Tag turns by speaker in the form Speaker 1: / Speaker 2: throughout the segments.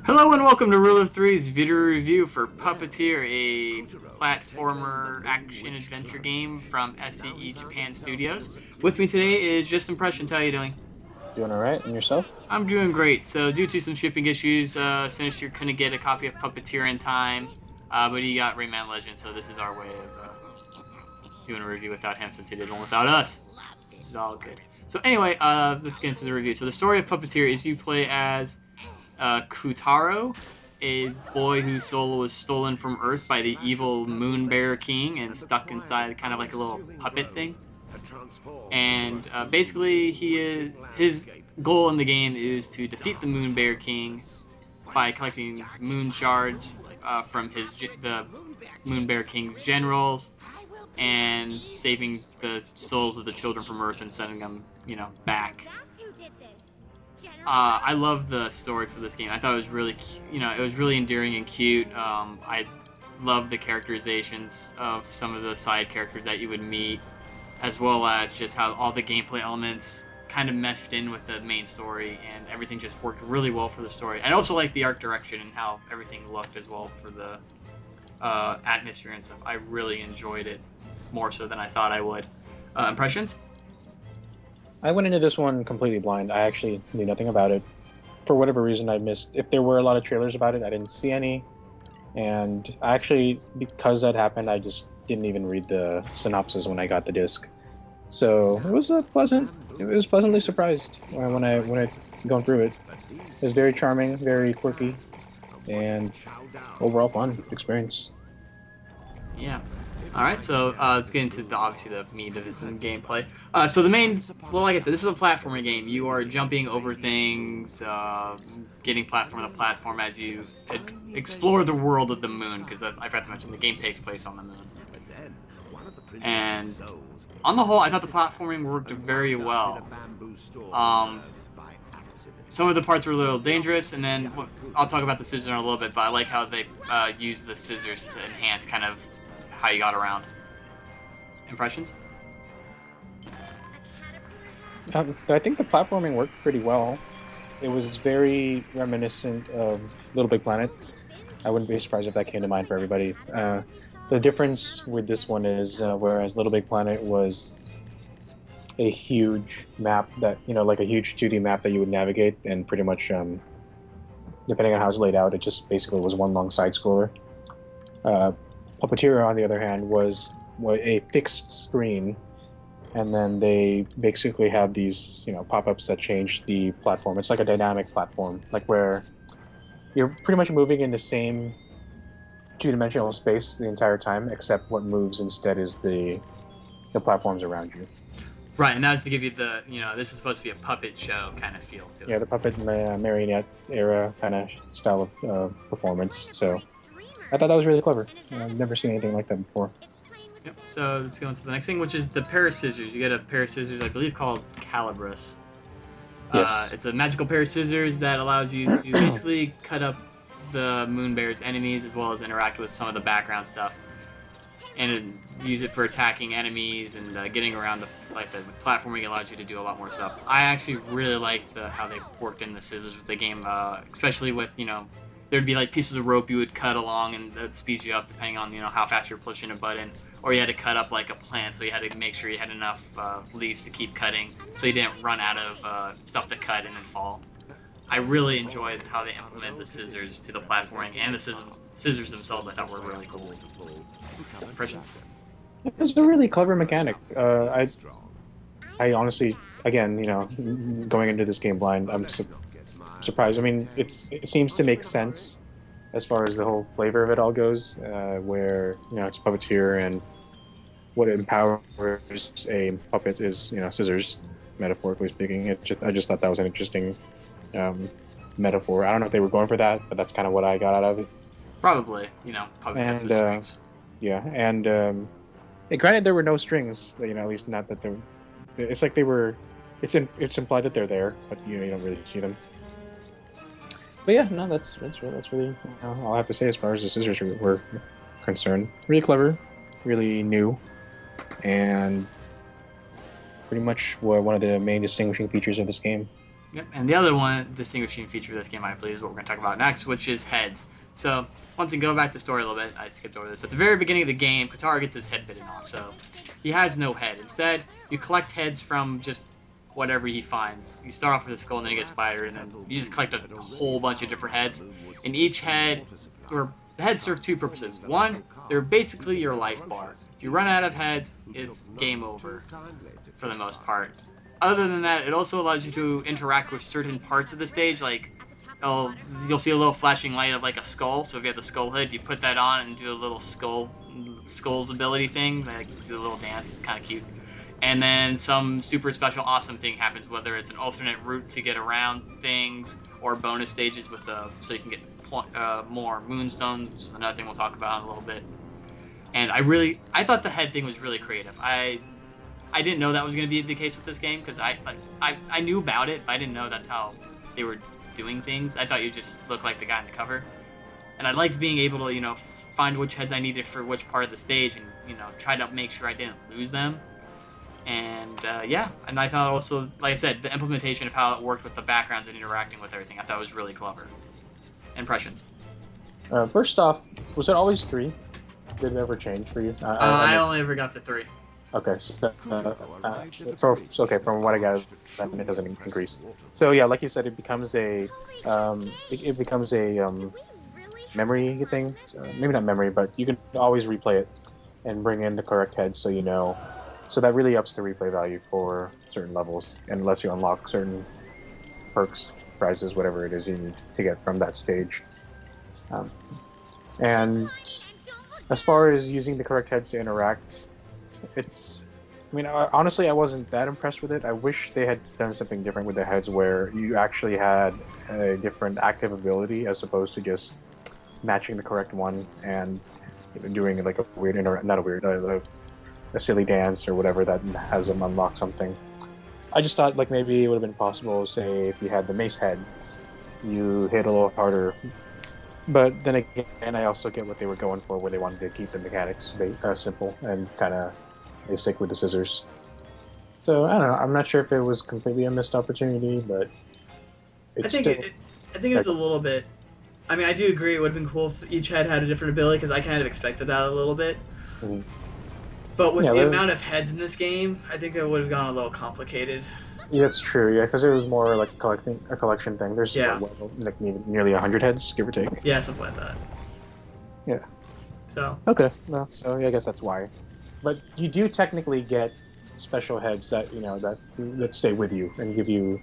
Speaker 1: Hello and welcome to Rule of Three's video review for Puppeteer, a platformer action adventure game from SCE Japan Studios. With me today is Just Impressions. How are you doing?
Speaker 2: Doing all right, and yourself?
Speaker 1: I'm doing great. So, due to some shipping issues, Sinister couldn't get a copy of Puppeteer in time, but he got Rayman Legends, so this is our way of doing a review without him since he did one without us. It's all good. So, anyway, let's get into the review. So, the story of Puppeteer is you play as Kutaro, a boy whose soul was stolen from Earth by the evil Moon Bear King and stuck inside kind of like a little puppet thing. And basically, his goal in the game is to defeat the Moon Bear King by collecting moon shards from the Moon Bear King's generals and saving the souls of the children from Earth and sending them, back. I love the story for this game. I thought it was really, it was really endearing and cute. I love the characterizations of some of the side characters that you would meet, as well as just how all the gameplay elements kind of meshed in with the main story, and everything just worked really well for the story. I also like the art direction and how everything looked as well for the atmosphere and stuff. I really enjoyed it more so than I thought I would. Impressions?
Speaker 2: I went into this one completely blind. I actually knew nothing about it. For whatever reason, I missed. If there were a lot of trailers about it, I didn't see any. And I actually, because that happened, I just didn't even read the synopsis when I got the disc. So it was pleasantly surprised when I going through it. It was very charming, very quirky, and overall fun experience.
Speaker 1: Yeah. All right, so let's get into obviously the meat of this gameplay. So like I said, this is a platforming game. You are jumping over things, getting platform to platform as you explore the world of the moon. Because I forgot to mention, the game takes place on the moon. And on the whole, I thought the platforming worked very well. Some of the parts were a little dangerous, and then I'll talk about the scissors in a little bit. But I like how they use the scissors to enhance kind of how you got around. Impressions?
Speaker 2: I think the platforming worked pretty well. It was very reminiscent of Little Big Planet. I wouldn't be surprised if that came to mind for everybody. The difference with this one is, whereas Little Big Planet was a huge map that, like a huge 2D map that you would navigate, and pretty much, depending on how it's laid out, it just basically was one long side scroller. Puppeteer, on the other hand, was a fixed screen, and then they basically have these, pop-ups that change the platform. It's like a dynamic platform, like where you're pretty much moving in the same two-dimensional space the entire time, except what moves instead is the platforms around you.
Speaker 1: Right, and that was to give you the, this is supposed to be a puppet show kind of feel to it.
Speaker 2: Yeah, the puppet marionette era kind of style of performance. So I thought that was really clever. I've never seen anything like that before.
Speaker 1: Yep, so let's go into the next thing, which is the pair of scissors. You get a pair of scissors, I believe, called Calibris.
Speaker 2: Yes.
Speaker 1: It's a magical pair of scissors that allows you to basically cut up the Moon Bear's enemies, as well as interact with some of the background stuff. And use it for attacking enemies and getting around like I said, with platforming, it allows you to do a lot more stuff. I actually really liked how they worked in the scissors with the game, especially with, there'd be like pieces of rope you would cut along, and that speeds you up depending on, how fast you're pushing a button. Or you had to cut up like a plant, so you had to make sure you had enough leaves to keep cutting, so you didn't run out of stuff to cut and then fall. I really enjoyed how they implemented the scissors to the platforming, and the scissors themselves I thought were really cool. Impressions?
Speaker 2: It's a really clever mechanic. I honestly, again, going into this game blind, I'm surprised. I mean, it seems to make sense as far as the whole flavor of it all goes, where it's puppeteer, and what empowers a puppet is scissors, metaphorically speaking. I just thought that was an interesting metaphor. I don't know if they were going for that, but that's kind of what I got out of it.
Speaker 1: Probably, puppet has the strings.
Speaker 2: Yeah, and granted, there were no strings. At least not that there. It's like they were. It's implied that they're there, but you don't really see them. But yeah, no, that's really all I have to say as far as the scissors were concerned. Really clever, really new, and pretty much one of the main distinguishing features of this game.
Speaker 1: Yep. And the other one distinguishing feature of this game, I believe, is what we're going to talk about next, which is heads. So once again, go back to the story a little bit. I skipped over this. At the very beginning of the game, Katara gets his head bitten off, so he has no head. Instead, you collect heads from just whatever he finds. You start off with a skull, and then you get a spider, and then you just collect a whole bunch of different heads. And each head, or the heads serve two purposes. One, they're basically your life bar. If you run out of heads, it's game over for the most part. Other than that, it also allows you to interact with certain parts of the stage, like you'll see a little flashing light of like a skull. So if you have the skull hood, you put that on and do a little skull's ability thing, like do a little dance. It's kind of cute. And then some super special awesome thing happens, whether it's an alternate route to get around things or bonus stages with so you can get more moonstones. Another thing we'll talk about in a little bit. And I thought the head thing was really creative. I didn't know that was going to be the case with this game, because I knew about it, but I didn't know that's how they were doing things. I thought you just looked like the guy in the cover. And I liked being able to, find which heads I needed for which part of the stage and, try to make sure I didn't lose them. And, yeah, and I thought also, like I said, the implementation of how it worked with the backgrounds and interacting with everything, I thought was really clever. Impressions?
Speaker 2: First off, was it always 3? Did it ever change for you?
Speaker 1: I only ever got the 3.
Speaker 2: Okay, so from what I got, it doesn't increase. So yeah, like you said, it becomes a memory thing. Maybe not memory, but you can always replay it and bring in the correct heads, so you know. So that really ups the replay value for certain levels, and lets you unlock certain perks, prizes, whatever it is you need to get from that stage. And as far as using the correct heads to interact, honestly, I wasn't that impressed with it. I wish they had done something different with the heads, where you actually had a different active ability as opposed to just matching the correct one and doing like a weird, a silly dance or whatever that has them unlock something. I just thought like maybe it would have been possible, say, if you had the mace head, you hit a little harder. But then again, I also get what they were going for, where they wanted to keep the mechanics simple and kind of basic with the scissors. So I don't know. I'm not sure if it was completely a missed opportunity, but
Speaker 1: I think it's a little bit. I mean, I do agree. It would have been cool if each head had a different ability, because I kind of expected that a little bit.
Speaker 2: Mm-hmm.
Speaker 1: But with the amount of heads in this game, I think it would have gone a little complicated.
Speaker 2: Yeah, that's true. Yeah, because it was more like a collection thing. There's like nearly 100 heads, give or take.
Speaker 1: Yeah, something like that.
Speaker 2: Yeah.
Speaker 1: So.
Speaker 2: Okay. Well, so yeah, I guess that's why. But you do technically get special heads that that stay with you and give you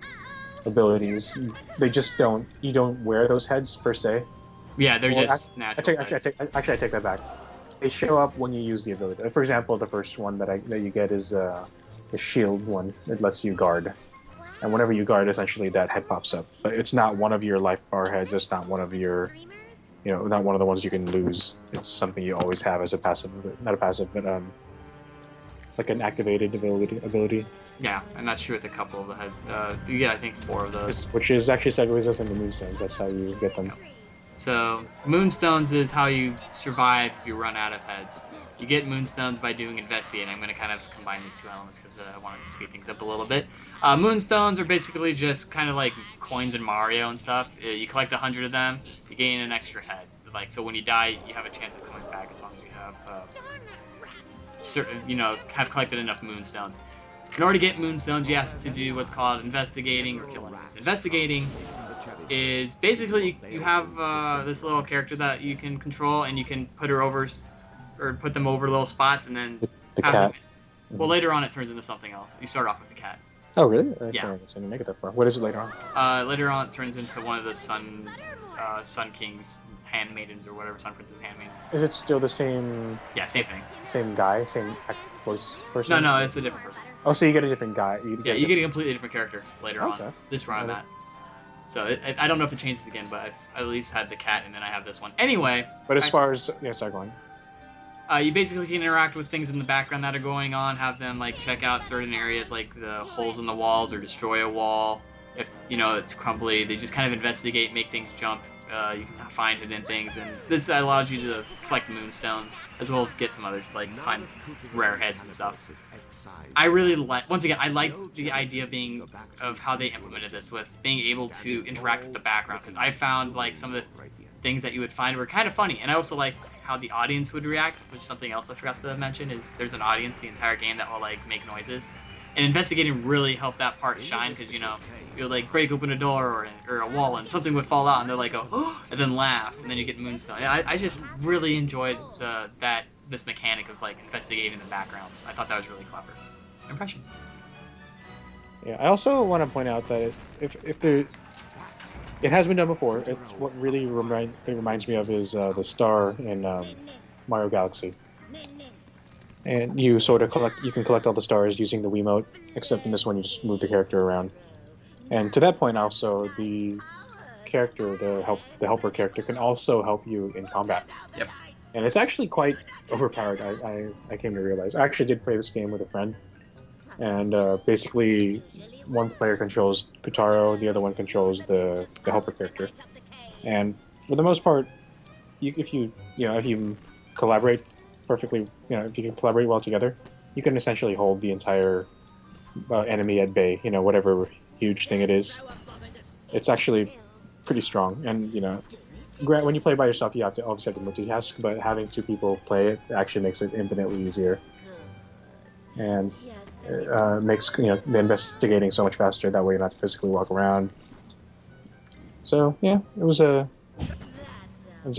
Speaker 2: abilities. They just don't. You don't wear those heads per se.
Speaker 1: Yeah, they're just natural.
Speaker 2: I take that back. They show up when you use the ability. For example, the first one that you get is the shield one. It lets you guard, and whenever you guard, essentially that head pops up. But it's not one of your life bar heads. It's not one of your, not one of the ones you can lose. It's something you always have as a passive, not a passive, but like an activated ability.
Speaker 1: Yeah, and that's true with a couple of the heads. You get, I think, 4 of those.
Speaker 2: Which is actually segues us into moonstones. That's how you get them.
Speaker 1: So, moonstones is how you survive if you run out of heads. You get moonstones by doing investigating. I'm going to kind of combine these two elements because I wanted to speed things up a little bit. Moonstones are basically just kind of like coins in Mario and stuff. You collect 100 of them, you gain an extra head. So when you die, you have a chance of coming back as long as you have have collected enough moonstones. In order to get moonstones, you have to do what's called investigating or killing enemies. Investigating is basically you have this little character that you can control, and you can put her over, or put them over little spots, and then
Speaker 2: the cat.
Speaker 1: Well, later on it turns into something else. You start off with the cat.
Speaker 2: Oh, really?
Speaker 1: Yeah.
Speaker 2: I didn't make it that far. What is it later on?
Speaker 1: Later on it turns into one of the Sun King's handmaidens, or whatever, Sun Prince's handmaidens.
Speaker 2: Is it still the same?
Speaker 1: Yeah, same thing.
Speaker 2: Same guy, same voice person.
Speaker 1: No, it's a different person.
Speaker 2: Oh, so you get a different guy.
Speaker 1: You get a completely different character later on. This where I'm at. So I don't know if it changes again, but I've at least had the cat, and then I have this one. Anyway.
Speaker 2: But as far as sorry, go on.
Speaker 1: You basically can interact with things in the background that are going on, have them like check out certain areas like the holes in the walls or destroy a wall. If it's crumbly, they just kind of investigate, make things jump, you can find hidden things, and this allows you to collect moonstones as well as get some others, like find rare heads and stuff. I really like. Once again, I like the idea of how they implemented this with being able to interact with the background, because I found like some of the things that you would find were kind of funny, and I also like how the audience would react, which is something else I forgot to mention. Is there's an audience the entire game that will like make noises, and investigating really helped that part shine, because you'll like break open a door or a wall and something would fall out and they're like oh, and then laugh, and then you get moonstone. I just really enjoyed this mechanic of like investigating the backgrounds. I thought that was really clever. Impressions.
Speaker 2: Yeah, I also want to point out that if there, it has been done before. It's what really reminds me of is the star in Mario Galaxy. And you sort of you can collect all the stars using the Wiimote, except in this one you just move the character around. And to that point also, the character, the helper character, can also help you in combat.
Speaker 1: Yep.
Speaker 2: And it's actually quite overpowered, I came to realize. I actually did play this game with a friend, and basically one player controls Putaro, the other one controls the helper character. And for the most part, if you collaborate perfectly, if you can collaborate well together, you can essentially hold the entire enemy at bay, whatever huge thing it is. It's actually pretty strong, and when you play by yourself, you have to obviously have to multitask, but having two people play it actually makes it infinitely easier, and makes the investigating so much faster. That way, you don't have to physically walk around. So yeah, it was a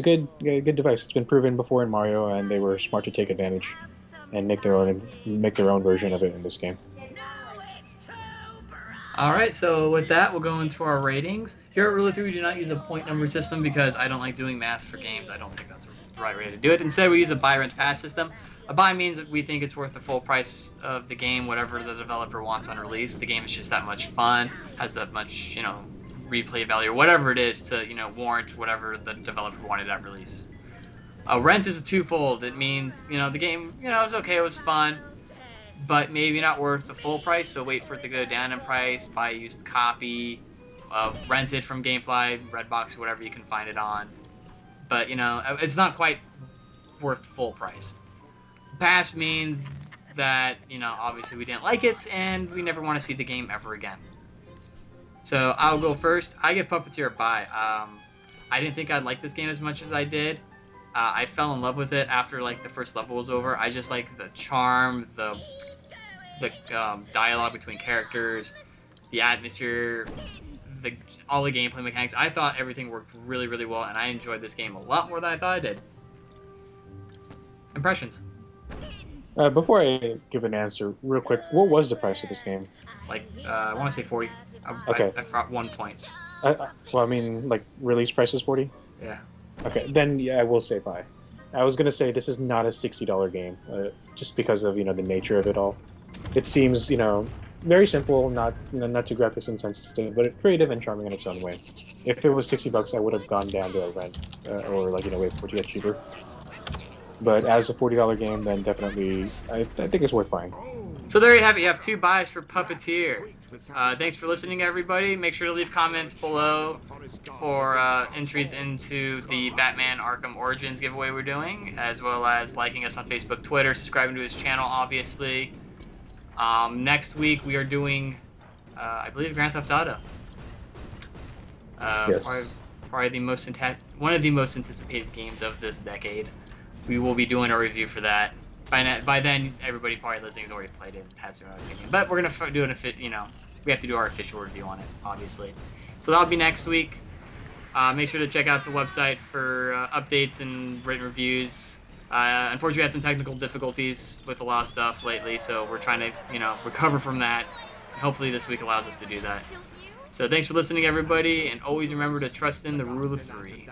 Speaker 2: good device. It's been proven before in Mario, and they were smart to take advantage and make their own version of it in this game.
Speaker 1: Alright, so with that, we'll go into our ratings. Here at Rule 3, we do not use a point number system because I don't like doing math for games. I don't think that's the right way to do it. Instead, we use a buy, rent, pass system. A buy means that we think it's worth the full price of the game, whatever the developer wants on release. The game is just that much fun, has that much, replay value, or whatever it is to, warrant whatever the developer wanted at release. Rent is a twofold. It means, the game, it was okay, it was fun, but maybe not worth the full price, so wait for it to go down in price, buy a used copy, rent it from Gamefly, Redbox, whatever you can find it on. But, it's not quite worth full price. Pass means that, obviously we didn't like it, and we never want to see the game ever again. So I'll go first. I give Puppeteer a buy. I didn't think I'd like this game as much as I did. I fell in love with it after like the first level was over. I just like the charm, the dialogue between characters, the atmosphere, all the gameplay mechanics. I thought everything worked really, really well, and I enjoyed this game a lot more than I thought I did. Impressions?
Speaker 2: Before I give an answer, real quick, what was the price of this game?
Speaker 1: Like, I want to say 40.
Speaker 2: Okay.
Speaker 1: I forgot 1 point.
Speaker 2: Well, I mean, like, release price is 40?
Speaker 1: Yeah.
Speaker 2: Okay, then, yeah, I will say buy. I was going to say this is not a $60 game, just because of, the nature of it all. It seems, very simple, not too graphics intensive, but creative and charming in its own way. If it was $60, I would have gone down to a rent, or, wait for it to get cheaper. But as a $40 game, then definitely, I think it's worth buying.
Speaker 1: So there you have it. You have 2 buys for Puppeteer. Thanks for listening, everybody. Make sure to leave comments below for entries into the Batman Arkham Origins giveaway we're doing, as well as liking us on Facebook, Twitter, subscribing to his channel, obviously. Next week we are doing, I believe, Grand Theft Auto.
Speaker 2: Yes.
Speaker 1: Probably one of the most anticipated games of this decade. We will be doing a review for that. By then, everybody probably listening has already played it and has their own opinion. But we're gonna do we have to do our official review on it, obviously. So that'll be next week. Make sure to check out the website for updates and written reviews. Unfortunately, we had some technical difficulties with a lot of stuff lately, so we're trying to, recover from that. Hopefully this week allows us to do that. So thanks for listening, everybody, and always remember to trust in the rule of 3.